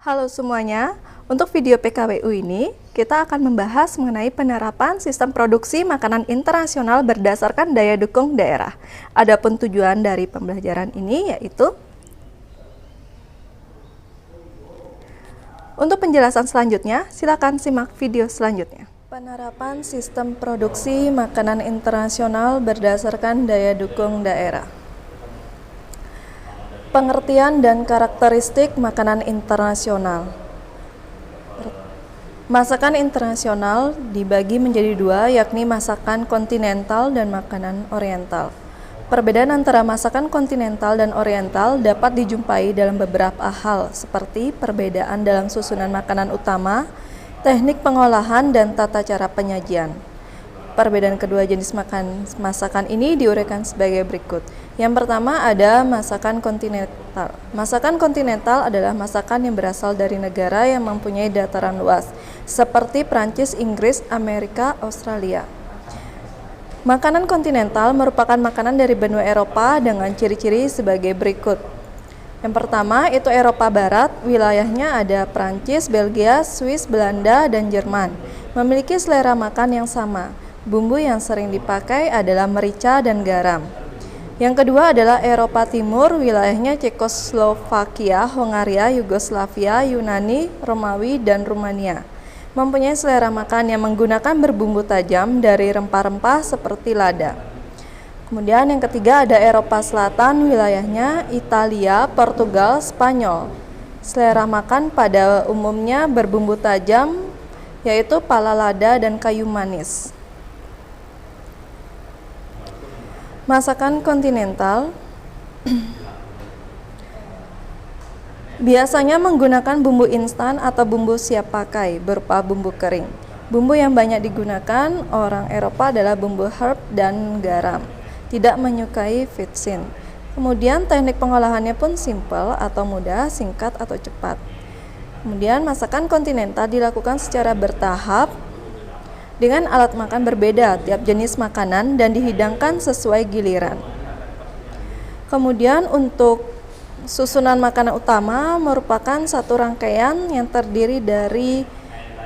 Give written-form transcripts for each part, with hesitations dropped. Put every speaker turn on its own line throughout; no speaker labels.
Halo semuanya, untuk video PKWU ini kita akan membahas mengenai penerapan sistem produksi makanan internasional berdasarkan daya dukung daerah. Adapun tujuan dari pembelajaran ini yaitu untuk penjelasan selanjutnya, silakan simak video selanjutnya. Penerapan sistem produksi makanan internasional berdasarkan daya dukung daerah. Pengertian dan karakteristik makanan internasional. Masakan internasional dibagi menjadi dua, yakni masakan kontinental dan makanan oriental. Perbedaan antara masakan kontinental dan oriental dapat dijumpai dalam beberapa hal, seperti perbedaan dalam susunan makanan utama, teknik pengolahan, dan tata cara penyajian. Perbedaan kedua jenis masakan ini diuraikan sebagai berikut. Yang pertama ada masakan kontinental. Masakan kontinental adalah masakan yang berasal dari negara yang mempunyai dataran luas, seperti Prancis, Inggris, Amerika, Australia. Makanan kontinental merupakan makanan dari benua Eropa dengan ciri-ciri sebagai berikut. Yang pertama itu Eropa Barat, wilayahnya ada Prancis, Belgia, Swiss, Belanda, dan Jerman. Memiliki selera makan yang sama. Bumbu yang sering dipakai adalah merica dan garam. Yang kedua adalah Eropa Timur, wilayahnya Cekoslovakia, Hongaria, Yugoslavia, Yunani, Romawi, dan Rumania. Mempunyai selera makan yang menggunakan berbumbu tajam dari rempah-rempah seperti lada. Kemudian yang ketiga ada Eropa Selatan, wilayahnya Italia, Portugal, Spanyol. Selera makan pada umumnya berbumbu tajam, yaitu pala lada dan kayu manis. Masakan kontinental biasanya menggunakan bumbu instan atau bumbu siap pakai berupa bumbu kering. Bumbu yang banyak digunakan orang Eropa adalah bumbu herb dan garam. Tidak menyukai vitsin. Kemudian teknik pengolahannya pun simpel atau mudah, singkat atau cepat. Kemudian masakan kontinental dilakukan secara bertahap dengan alat makan berbeda tiap jenis makanan dan dihidangkan sesuai giliran. Kemudian untuk susunan makanan utama merupakan satu rangkaian yang terdiri dari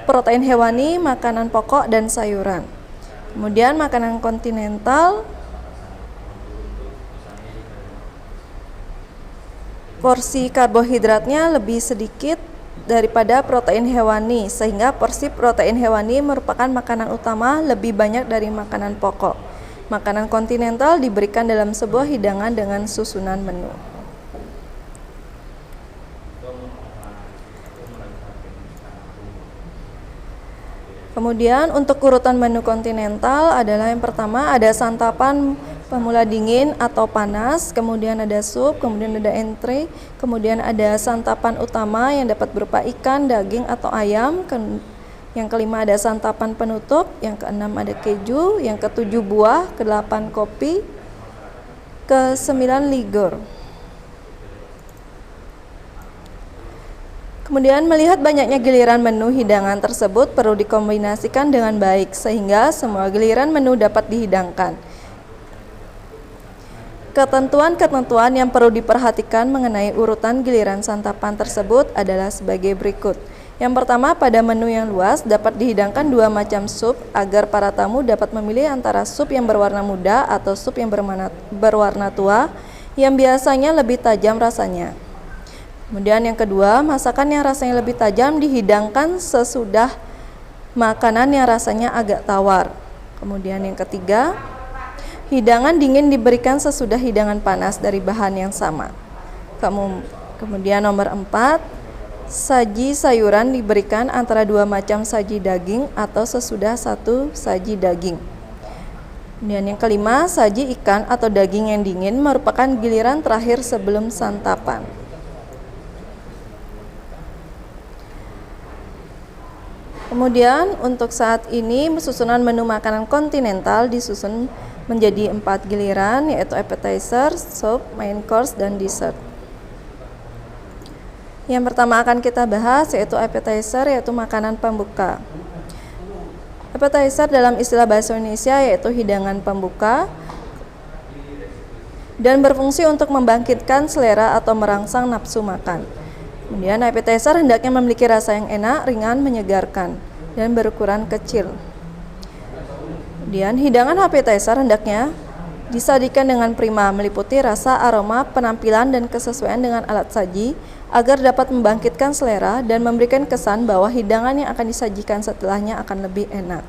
protein hewani, makanan pokok, dan sayuran. Kemudian makanan kontinental porsi karbohidratnya lebih sedikit daripada protein hewani, sehingga porsi protein hewani merupakan makanan utama lebih banyak dari makanan pokok. Makanan kontinental diberikan dalam sebuah hidangan dengan susunan menu. Kemudian untuk urutan menu kontinental adalah yang pertama ada santapan pemula dingin atau panas, kemudian ada sup, kemudian ada entree, kemudian ada santapan utama yang dapat berupa ikan, daging, atau ayam. Yang kelima ada santapan penutup, yang keenam ada keju, yang ketujuh buah, kedelapan kopi, kesembilan ligur. Kemudian melihat banyaknya giliran menu hidangan tersebut perlu dikombinasikan dengan baik sehingga semua giliran menu dapat dihidangkan. Ketentuan-ketentuan yang perlu diperhatikan mengenai urutan giliran santapan tersebut adalah sebagai berikut. Yang pertama, pada menu yang luas dapat dihidangkan dua macam sup agar para tamu dapat memilih antara sup yang berwarna muda atau sup yang berwarna tua yang biasanya lebih tajam rasanya. Kemudian yang kedua, masakan yang rasanya lebih tajam dihidangkan sesudah makanan yang rasanya agak tawar. Kemudian yang ketiga, hidangan dingin diberikan sesudah hidangan panas dari bahan yang sama. Kemudian nomor 4, saji sayuran diberikan antara dua macam saji daging atau sesudah satu saji daging. Kemudian yang kelima, saji ikan atau daging yang dingin merupakan giliran terakhir sebelum santapan. Kemudian untuk saat ini susunan menu makanan kontinental disusun menjadi 4 giliran, yaitu appetizer, soup, main course, dan dessert. Yang pertama akan kita bahas yaitu appetizer, yaitu makanan pembuka. Appetizer dalam istilah bahasa Indonesia yaitu hidangan pembuka dan berfungsi untuk membangkitkan selera atau merangsang nafsu makan. Kemudian appetizer hendaknya memiliki rasa yang enak, ringan, menyegarkan, dan berukuran kecil. Kemudian hidangan appetizer hendaknya disajikan dengan prima, meliputi rasa, aroma, penampilan, dan kesesuaian dengan alat saji agar dapat membangkitkan selera dan memberikan kesan bahwa hidangan yang akan disajikan setelahnya akan lebih enak.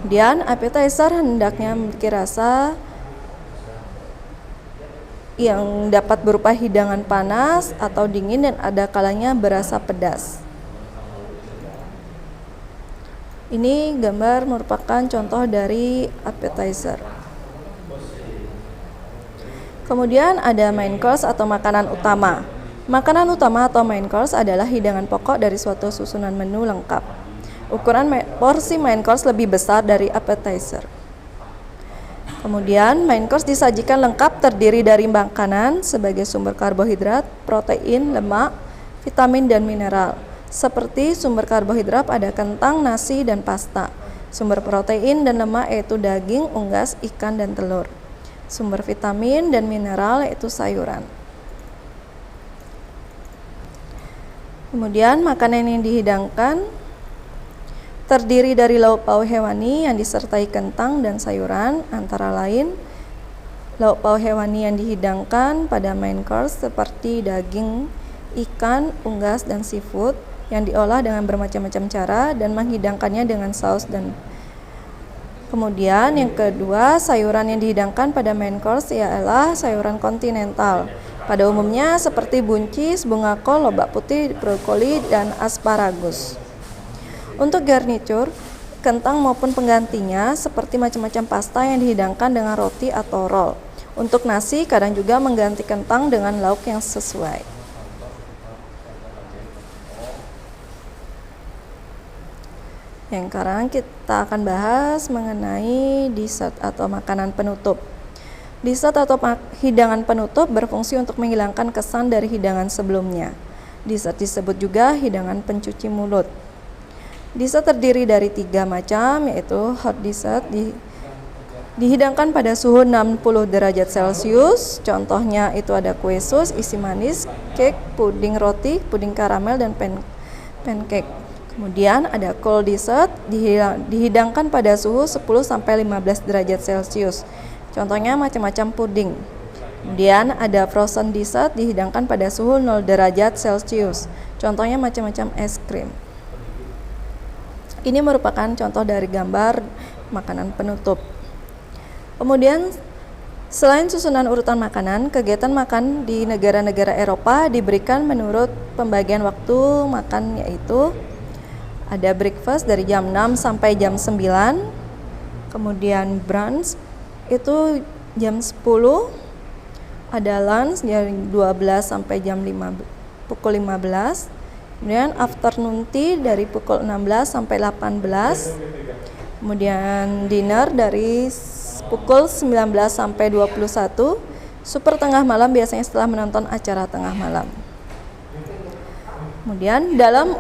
Kemudian appetizer hendaknya memiliki rasa yang dapat berupa hidangan panas atau dingin dan ada kalanya berasa pedas. Ini gambar merupakan contoh dari appetizer. Kemudian ada main course atau makanan utama. Makanan utama atau main course adalah hidangan pokok dari suatu susunan menu lengkap. Ukuran porsi main course lebih besar dari appetizer. Kemudian main course disajikan lengkap terdiri dari makanan sebagai sumber karbohidrat, protein, lemak, vitamin, dan mineral. Seperti sumber karbohidrat ada kentang, nasi, dan pasta. Sumber protein dan lemak yaitu daging, unggas, ikan, dan telur. Sumber vitamin dan mineral yaitu sayuran. Kemudian makanan yang dihidangkan terdiri dari lauk pauk hewani yang disertai kentang dan sayuran, antara lain lauk pauk hewani yang dihidangkan pada main course seperti daging, ikan, unggas, dan seafood yang diolah dengan bermacam-macam cara dan menghidangkannya dengan saus. Dan kemudian yang kedua, sayuran yang dihidangkan pada main course ialah sayuran kontinental. Pada umumnya seperti buncis, bunga kol, lobak putih, brokoli, dan asparagus. Untuk garnitur, kentang maupun penggantinya seperti macam-macam pasta yang dihidangkan dengan roti atau roll. Untuk nasi, kadang juga mengganti kentang dengan lauk yang sesuai. Yang sekarang kita akan bahas mengenai dessert atau makanan penutup. Dessert atau hidangan penutup berfungsi untuk menghilangkan kesan dari hidangan sebelumnya. Dessert disebut juga hidangan pencuci mulut. Dessert terdiri dari 3 macam, yaitu hot dessert dihidangkan pada suhu 60 derajat Celcius. Contohnya itu ada kue sus, isi manis, cake, puding roti, puding karamel, dan pancake. Kemudian ada cold dessert dihidangkan pada suhu 10-15 derajat Celcius. Contohnya macam-macam puding. Kemudian ada frozen dessert dihidangkan pada suhu 0 derajat Celcius. Contohnya macam-macam es krim. Ini merupakan contoh dari gambar makanan penutup. Kemudian selain susunan urutan makanan, kegiatan makan di negara-negara Eropa diberikan menurut pembagian waktu makan, yaitu ada breakfast dari jam 6 sampai jam 9. Kemudian brunch itu jam 10. Ada lunch dari 12 sampai pukul 15. Kemudian afternoon tea dari pukul 16 sampai 18. Kemudian dinner dari pukul 19 sampai 21. Super tengah malam biasanya setelah menonton acara tengah malam. Kemudian dalam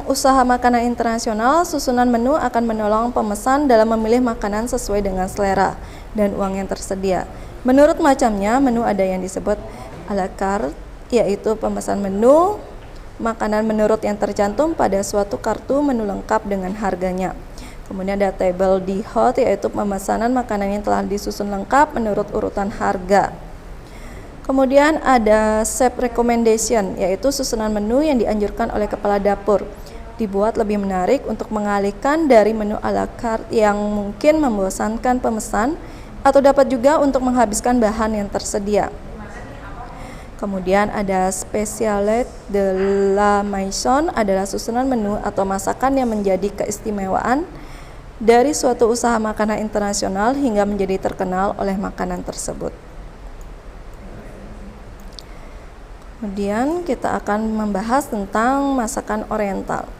usaha makanan internasional, susunan menu akan menolong pemesan dalam memilih makanan sesuai dengan selera dan uang yang tersedia. Menurut macamnya, menu ada yang disebut à la carte, yaitu pemesan menu makanan menurut yang tercantum pada suatu kartu menu lengkap dengan harganya. Kemudian ada table d'hôte, yaitu pemesanan makanan yang telah disusun lengkap menurut urutan harga. Kemudian ada chef recommendation, yaitu susunan menu yang dianjurkan oleh kepala dapur, dibuat lebih menarik untuk mengalihkan dari menu à la carte yang mungkin membosankan pemesan atau dapat juga untuk menghabiskan bahan yang tersedia. Kemudian ada spécialité de la maison, adalah susunan menu atau masakan yang menjadi keistimewaan dari suatu usaha makanan internasional hingga menjadi terkenal oleh makanan tersebut. Kemudian kita akan membahas tentang masakan oriental.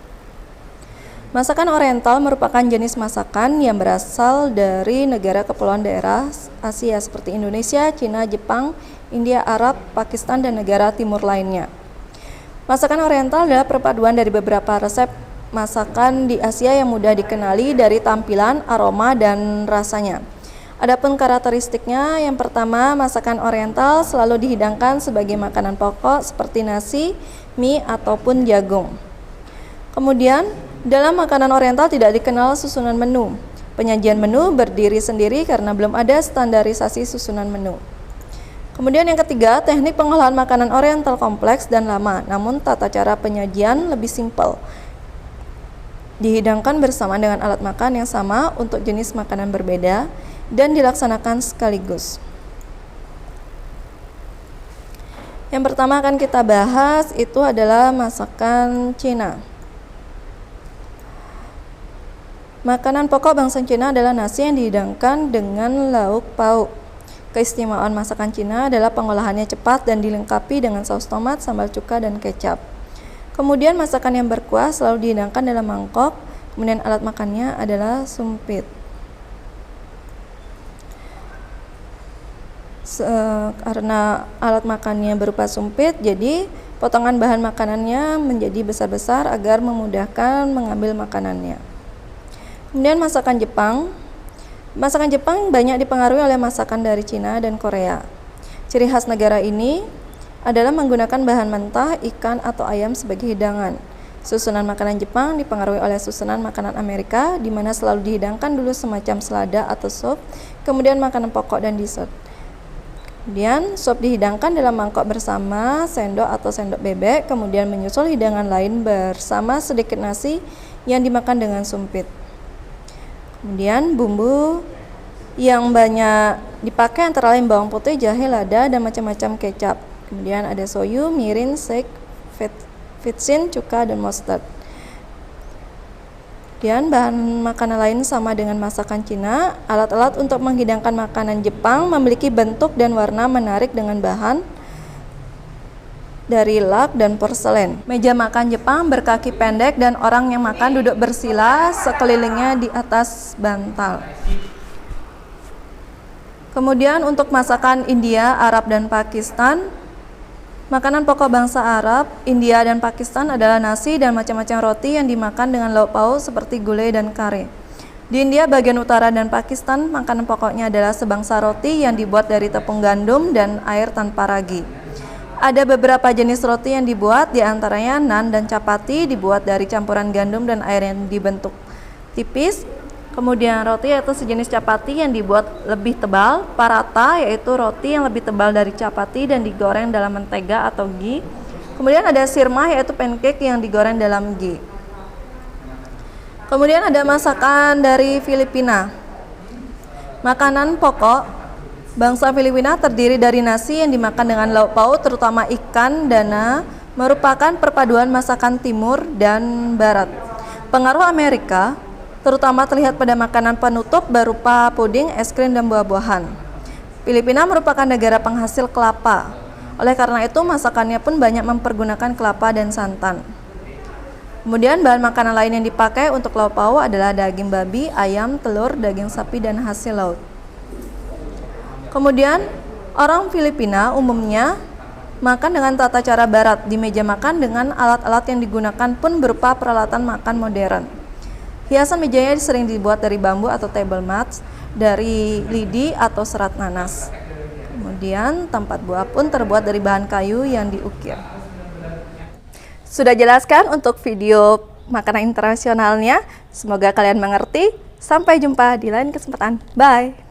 Masakan oriental merupakan jenis masakan yang berasal dari negara kepulauan daerah Asia seperti Indonesia, Cina, Jepang, India, Arab, Pakistan, dan negara timur lainnya. Masakan oriental adalah perpaduan dari beberapa resep masakan di Asia yang mudah dikenali dari tampilan, aroma, dan rasanya. Adapun karakteristiknya, yang pertama, masakan Oriental selalu dihidangkan sebagai makanan pokok seperti nasi, mie, ataupun jagung. Kemudian, dalam makanan Oriental tidak dikenal susunan menu. Penyajian menu berdiri sendiri karena belum ada standarisasi susunan menu. Kemudian yang ketiga, teknik pengolahan makanan Oriental kompleks dan lama, namun tata cara penyajian lebih simpel. Dihidangkan bersama dengan alat makan yang sama untuk jenis makanan berbeda dan dilaksanakan sekaligus. Yang pertama akan kita bahas itu adalah masakan Cina. Makanan pokok bangsa Cina adalah nasi yang dihidangkan dengan lauk pauk. Keistimewaan masakan Cina adalah pengolahannya cepat dan dilengkapi dengan saus tomat, sambal cuka, dan kecap. Kemudian masakan yang berkuah selalu dihidangkan dalam mangkok, kemudian alat makannya adalah sumpit. Karena alat makannya berupa sumpit, jadi potongan bahan makanannya menjadi besar-besar agar memudahkan mengambil makanannya. Kemudian masakan Jepang. Masakan Jepang banyak dipengaruhi oleh masakan dari Cina dan Korea. Ciri khas negara ini adalah menggunakan bahan mentah, ikan, atau ayam sebagai hidangan. Susunan makanan Jepang dipengaruhi oleh susunan makanan Amerika, di mana selalu dihidangkan dulu semacam selada atau sup, kemudian makanan pokok dan dessert. Kemudian sup dihidangkan dalam mangkok bersama sendok atau sendok bebek, kemudian menyusul hidangan lain bersama sedikit nasi yang dimakan dengan sumpit. Kemudian bumbu yang banyak dipakai antara lain bawang putih, jahe, lada, dan macam-macam kecap. Kemudian ada soyu, mirin, sake, vitsin, cuka, dan mustard. Kemudian bahan makanan lain sama dengan masakan Cina. Alat-alat untuk menghidangkan makanan Jepang memiliki bentuk dan warna menarik dengan bahan dari lak dan porselen. Meja makan Jepang berkaki pendek dan orang yang makan duduk bersila sekelilingnya di atas bantal. Kemudian untuk masakan India, Arab, dan Pakistan, makanan pokok bangsa Arab, India, dan Pakistan adalah nasi dan macam-macam roti yang dimakan dengan lauk pauk seperti gulai dan kare. Di India bagian utara dan Pakistan, makanan pokoknya adalah sebangsa roti yang dibuat dari tepung gandum dan air tanpa ragi. Ada beberapa jenis roti yang dibuat, diantaranya naan dan chapati dibuat dari campuran gandum dan air yang dibentuk tipis. Kemudian roti yaitu sejenis chapati yang dibuat lebih tebal, paratha yaitu roti yang lebih tebal dari chapati dan digoreng dalam mentega atau ghee. Kemudian ada sirmah yaitu pancake yang digoreng dalam ghee. Kemudian ada masakan dari Filipina. Makanan pokok bangsa Filipina terdiri dari nasi yang dimakan dengan lauk pauk terutama ikan dana, merupakan perpaduan masakan timur dan barat. Pengaruh Amerika terutama terlihat pada makanan penutup berupa puding, es krim, dan buah-buahan. Filipina merupakan negara penghasil kelapa. Oleh karena itu, masakannya pun banyak mempergunakan kelapa dan santan. Kemudian bahan makanan lain yang dipakai untuk lauk pauk adalah daging babi, ayam, telur, daging sapi, dan hasil laut. Kemudian, orang Filipina umumnya makan dengan tata cara barat. Di meja makan dengan alat-alat yang digunakan pun berupa peralatan makan modern. Hiasan mejanya sering dibuat dari bambu atau table mats, dari lidi atau serat nanas. Kemudian tempat buah pun terbuat dari bahan kayu yang diukir. Sudah jelaskan untuk video makanan internasionalnya. Semoga kalian mengerti. Sampai jumpa di lain kesempatan. Bye!